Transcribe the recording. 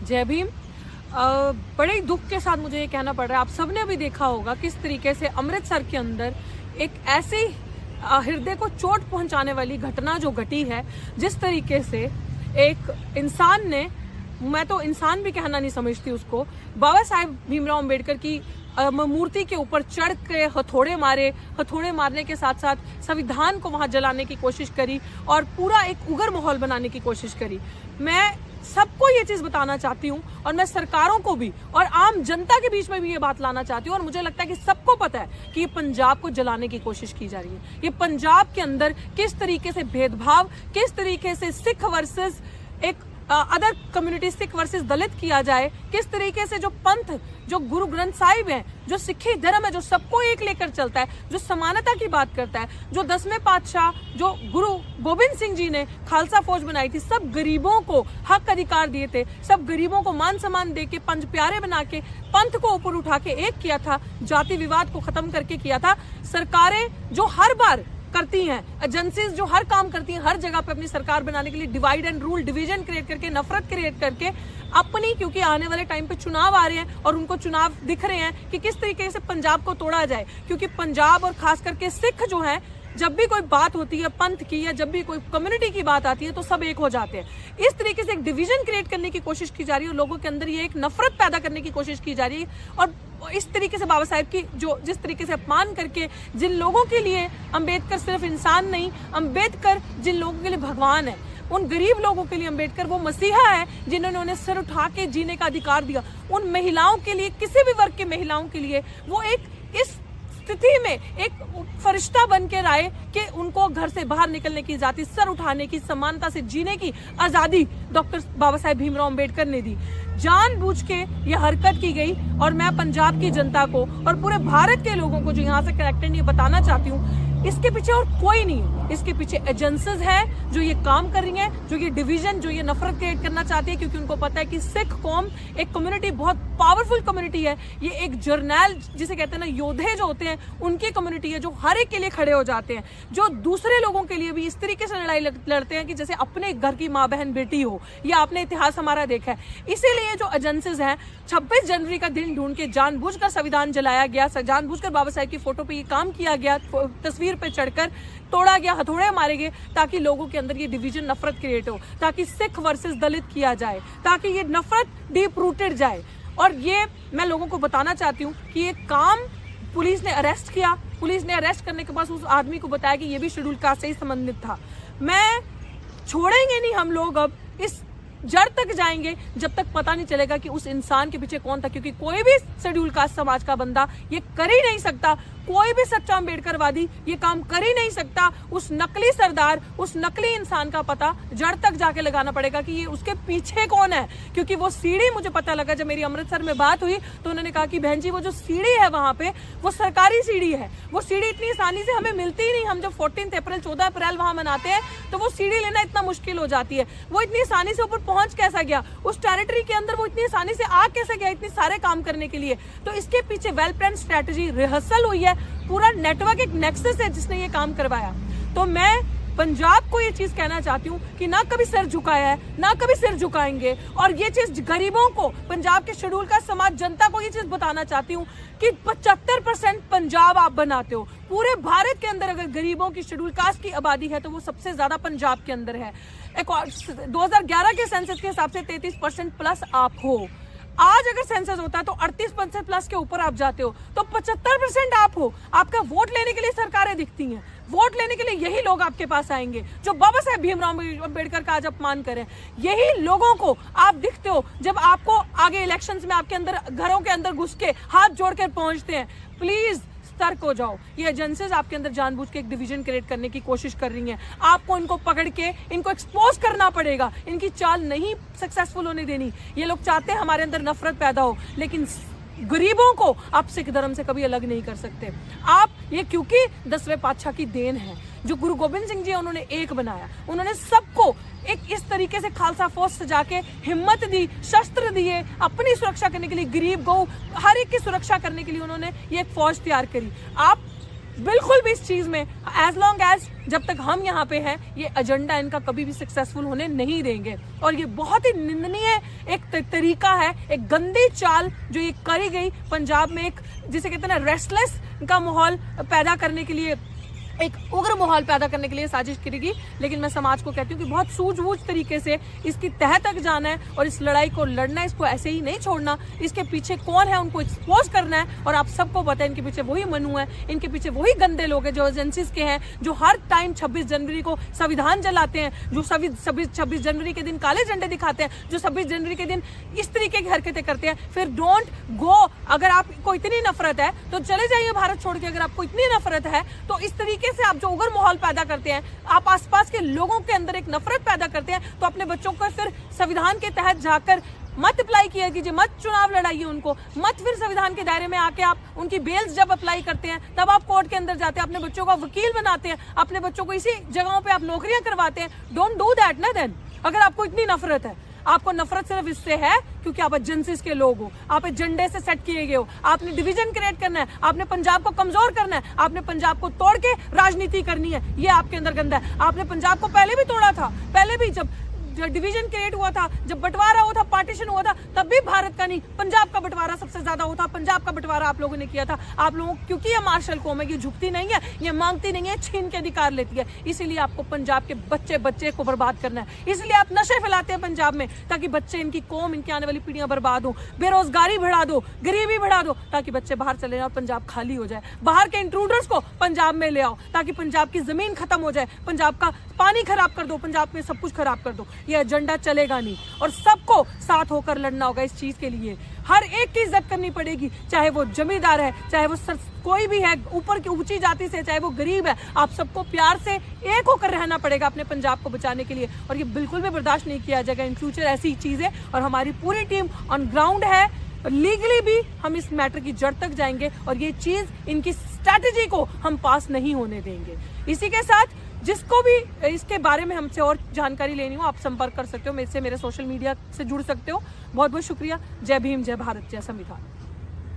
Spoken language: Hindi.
जय भीम। बड़े ही दुख के साथ मुझे ये कहना पड़ रहा है, आप सबने भी देखा होगा किस तरीके से अमृतसर के अंदर एक ऐसी हृदय को चोट पहुंचाने वाली घटना जो घटी है, जिस तरीके से एक इंसान ने, मैं तो इंसान भी कहना नहीं समझती उसको, बाबा साहेब भीमराव अंबेडकर की मूर्ति के ऊपर चढ़ के हथौड़े मारे, हथौड़े मारने के साथ साथ संविधान को वहां जलाने की कोशिश करी और पूरा एक उग्र माहौल बनाने की कोशिश करी। मैं सबको ये चीज बताना चाहती हूँ और मैं सरकारों को भी और आम जनता के बीच में भी ये बात लाना चाहती हूँ, और मुझे लगता है कि सबको पता है कि ये पंजाब को जलाने की कोशिश की जा रही है। ये पंजाब के अंदर किस तरीके से भेदभाव, किस तरीके से सिख वर्सेस एक अदर कम्युनिटी, सिख वर्सेस दलित किया जाए, किस तरीके से जो पंथ, जो गुरु ग्रंथ साहिब है, जो सिखी धर्म है, जो सबको एक लेकर चलता है, जो समानता की बात करता है, जो 10वें पातशाह, जो गुरु गोबिंद सिंह जी ने खालसा फौज बनाई थी, सब गरीबों को हक अधिकार दिए थे, सब गरीबों को मान सम्मान दे के, पंच प्यारे बना के, पंथ को ऊपर उठा के एक किया था, जाति विवाद को खत्म करके किया था। सरकारें जो हर बार करती हैं, एजेंसीज जो हर काम करती हैं, हर जगह पे अपनी सरकार बनाने के लिए divide and rule, division create करके, नफरत क्रिएट करके अपनी, क्योंकि आने वाले टाइम पे चुनाव आ रहे हैं और उनको चुनाव दिख रहे हैं कि किस तरीके से पंजाब को तोड़ा जाए, क्योंकि पंजाब और खास करके सिख जो है, जब भी कोई बात होती है पंथ की या जब भी कोई कम्युनिटी की बात आती है तो सब एक हो जाते हैं। इस तरीके से एक डिवीजन क्रिएट करने की कोशिश की जा रही है और लोगों के अंदर ये एक नफरत पैदा करने की कोशिश की जा रही है। और इस तरीके से बाबा साहेब की जो जिस तरीके से अपमान करके, जिन लोगों के लिए अंबेडकर सिर्फ इंसान नहीं, अंबेडकर जिन लोगों के लिए भगवान है, उन गरीब लोगों के लिए अंबेडकर वो मसीहा है जिन्होंने उन्हें सिर उठा के जीने का अधिकार दिया। उन महिलाओं के लिए, किसी भी वर्ग के महिलाओं के लिए वो एक इस स्थिति में एक फरिश्ता बन के आए कि उनको घर से बाहर निकलने की, जाति सर उठाने की, समानता से जीने की आजादी डॉक्टर बाबा साहेब भीमराव अंबेडकर ने दी। जानबूझ के ये हरकत की गई और मैं पंजाब की जनता को और पूरे भारत के लोगों को जो यहाँ से कनेक्टेड ये बताना चाहती हूँ, इसके पीछे और कोई नहीं है, इसके पीछे एजेंसीज हैं जो ये काम कर रही हैं, जो ये डिवीजन, जो ये नफरत क्रिएट करना चाहती है, क्योंकि उनको पता है कि सिख कौम एक कम्युनिटी, बहुत पावरफुल कम्युनिटी है। ये एक जर्नैल जिसे कहते हैं ना, योद्धे जो होते हैं, उनकी कम्युनिटी है जो हर एक के लिए खड़े हो जाते हैं, जो दूसरे लोगों के लिए भी इस तरीके से लड़ाई लड़ते हैं कि जैसे अपने घर की माँ बहन बेटी हो। ये आपने इतिहास हमारा देखा है। इसीलिए जो एजेंसीज हैं, 26 जनवरी का दिन ढूंढ के जानबूझकर संविधान जलाया गया, जानबूझकर बाबा साहेब की फोटो पे ये काम किया गया, तस्वीर पे चढ़कर तोड़ा गया, हथौड़े मारे गए, ताकि लोगों के अंदर ये डिवीजन, नफरत क्रिएट हो, ताकि सिख वर्सेस दलित किया जाए, ताकि ये नफरत डीप रूटेड जाए। और ये मैं लोगों को बताना चाहती हूँ कि ये काम पुलिस ने अरेस्ट किया। पुलिस ने अरेस्ट करने के बाद उस आदमी को बताया कि ये भी शेड्यूल कास्ट से ही संबंधित था। मैं छोड़ेंगे नहीं, हम लोग अब इस जड़ तक जाएंगे जब तक पता नहीं चलेगा कि उस इंसान के पीछे कौन था, क्योंकि कोई भी शेड्यूल कास्ट समाज का बंदा ये कर ही नहीं सकता, कोई भी सच्चा अंबेडकरवादी ये काम कर ही नहीं सकता। उस नकली सरदार, उस नकली इंसान का पता जड़ तक जाके लगाना पड़ेगा कि ये उसके पीछे कौन है। क्योंकि वो सीढ़ी, मुझे पता लगा जब मेरी अमृतसर में बात हुई तो उन्होंने कहा कि बहन जी वो जो सीढ़ी है वहां पे, वो सरकारी सीढ़ी है, वो सीढ़ी इतनी आसानी से हमें मिलती ही नहीं। हम जब 14 अप्रैल 14 अप्रैल वहां मनाते हैं तो वो सीढ़ी लेना इतना मुश्किल हो जाती है। वो इतनी आसानी से ऊपर पहुंच कैसा गया, उस टेरिटरी के अंदर वो इतनी आसानी से आ कैसे गया, इतने सारे काम करने के लिए। तो इसके पीछे वेल प्लान स्ट्रेटेजी, रिहर्सल हुई है, पूरा नेटवर्क, एक नेक्सस है जिसने ये काम करवाया। तो मैं पंजाब को ये चीज कहना चाहती हूँ कि ना कभी सिर झुकाया है, ना कभी सिर झुकाएंगे। और ये चीज गरीबों को, पंजाब के शेड्यूल कास्ट समाज जनता को ये चीज बताना चाहती हूँ कि 75% पंजाब आप बनाते हो। पूरे भारत के अंदर अगर गरीबों की, शेड्यूल कास्ट की आबादी है तो वो सबसे ज्यादा पंजाब के अंदर है। 2011 के सेंसस के हिसाब से 33% प्लस आप हो। आज अगर सेंसस होता है तो 38% प्लस के ऊपर आप जाते हो, तो 75% आप हो। आपका वोट लेने के लिए सरकारें दिखती हैं, वोट लेने के लिए यही लोग आपके पास आएंगे जो बाबा साहेब भीमराव अंबेडकर का आज अपमान करें। यही लोगों को आप दिखते हो जब आपको आगे इलेक्शंस में आपके अंदर, घरों के अंदर घुस के हाथ जोड़कर पहुंचते हैं। प्लीज सतर्क हो जाओ। ये एजेंसीज आपके अंदर जानबूझ के एक डिवीजन क्रिएट करने की कोशिश कर रही हैं। आपको इनको पकड़ के इनको एक्सपोज करना पड़ेगा, इनकी चाल नहीं सक्सेसफुल होने देनी। ये लोग चाहते हैं हमारे अंदर नफरत पैदा हो, लेकिन गरीबों को आप सिख धर्म से कभी अलग नहीं कर सकते। आप ये, क्योंकि 10वें पातशाह की देन है, जो गुरु गोबिंद सिंह जी उन्होंने एक बनाया, उन्होंने सबको एक इस तरीके से खालसा फौज सजा के हिम्मत दी, शस्त्र दिए, अपनी सुरक्षा करने के लिए, गरीब गौ हर एक की सुरक्षा करने के लिए उन्होंने ये एक फौज तैयार करी। आप बिल्कुल भी इस चीज में एज लॉन्ग एज जब तक हम यहाँ पे हैं ये एजेंडा इनका कभी भी सक्सेसफुल होने नहीं देंगे। और ये बहुत ही निंदनीय एक तरीका है, एक गंदी चाल जो ये करी गई पंजाब में, एक जिसे कहते हैं ना रेस्टलेस का माहौल पैदा करने के लिए, एक उग्र माहौल पैदा करने के लिए साजिश करेगी। लेकिन मैं समाज को कहती हूँ कि बहुत सूझबूझ तरीके से इसकी तह तक जाना है और इस लड़ाई को लड़ना है, इसको ऐसे ही नहीं छोड़ना। इसके पीछे कौन है उनको एक्सपोज करना है और आप सबको पता है इनके पीछे वही मनु है, इनके पीछे वही गंदे लोग हैं जो एजेंसीज के हैं, जो हर टाइम 26 जनवरी को संविधान जलाते हैं, जो 26 जनवरी के दिन काले झंडे दिखाते हैं, जो 26 जनवरी के दिन इस तरीके की हरकतें करते हैं। फिर डोंट गो, अगर आपको इतनी नफरत है तो चले जाइए भारत छोड़ के। अगर आपको इतनी नफरत है तो इस तरीके से आप जो उग्र माहौल पैदा करते हैं, आप आसपास के लोगों के अंदर एक नफरत पैदा करते हैं, तो अपने बच्चों को फिर संविधान के तहत जाकर मत अप्लाई किया कीजिए, मत चुनाव लड़ाइए उनको, मत फिर संविधान के दायरे में आके आप उनकी बेल्स जब अप्लाई करते हैं तब आप कोर्ट के अंदर जाते हैं, अपने बच्चों का वकील बनाते हैं, अपने बच्चों को इसी जगहों पे आप नौकरियां करवाते हैं। डोंट डू दैट ना देन। अगर आपको इतनी नफरत है, आपको नफरत सिर्फ इससे है क्योंकि आप एजेंसीज के लोग हो, आप एजेंडे से सेट किए गए हो, आपने डिवीजन क्रिएट करना है, आपने पंजाब को कमजोर करना है, आपने पंजाब को तोड़ के राजनीति करनी है, ये आपके अंदर गंदा है। आपने पंजाब को पहले भी तोड़ा था, पहले भी जब डिवीजन क्रिएट हुआ था, जब बंटवारा हुआ था, पार्टीशन हुआ था, तब भी भारत का नहीं पंजाब का बंटवारा सबसे ज्यादा हुआ था। पंजाब का बंटवारा आप लोगों ने किया था। आप लोगों क्योंकि ये मार्शल कौम है, ये झुकती नहीं है, ये मांगती नहीं है, छीन के अधिकार लेती है, इसीलिए आपको पंजाब के बच्चे को बर्बाद करना है। इसलिए आप नशे फैलाते हैं पंजाब में ताकि बच्चे, इनकी कौम, इनकी आने वाली पीढ़ियां बर्बाद हो, बेरोजगारी बढ़ा दो, गरीबी बढ़ा दो, ताकि बच्चे बाहर चले जाए और पंजाब खाली हो जाए। बाहर के इंट्रूडर्स को पंजाब में ले आओ ताकि पंजाब की जमीन खत्म हो जाए, पंजाब का पानी खराब कर दो, पंजाब में सब कुछ खराब कर दो। ये एजेंडा चलेगा नहीं और सबको साथ होकर लड़ना होगा इस चीज के लिए। हर एक की इज्जत करनी पड़ेगी, चाहे वो जमींदार है, चाहे वो कोई भी है ऊपर की ऊंची जाति से, चाहे वो गरीब है, आप सबको प्यार से एक होकर रहना पड़ेगा अपने पंजाब को बचाने के लिए। और ये बिल्कुल भी बर्दाश्त नहीं किया जाएगा इन फ्यूचर ऐसी चीजें। और हमारी पूरी टीम ऑन ग्राउंड है, लीगली भी हम इस मैटर की जड़ तक जाएंगे और ये चीज, इनकी स्ट्रैटेजी को हम पास नहीं होने देंगे। इसी के साथ जिसको भी इसके बारे में हमसे और जानकारी लेनी हो, आप संपर्क कर सकते हो मेरे से, मेरे सोशल मीडिया से जुड़ सकते हो। बहुत बहुत शुक्रिया। जय भीम, जय भारत, जय संविधान।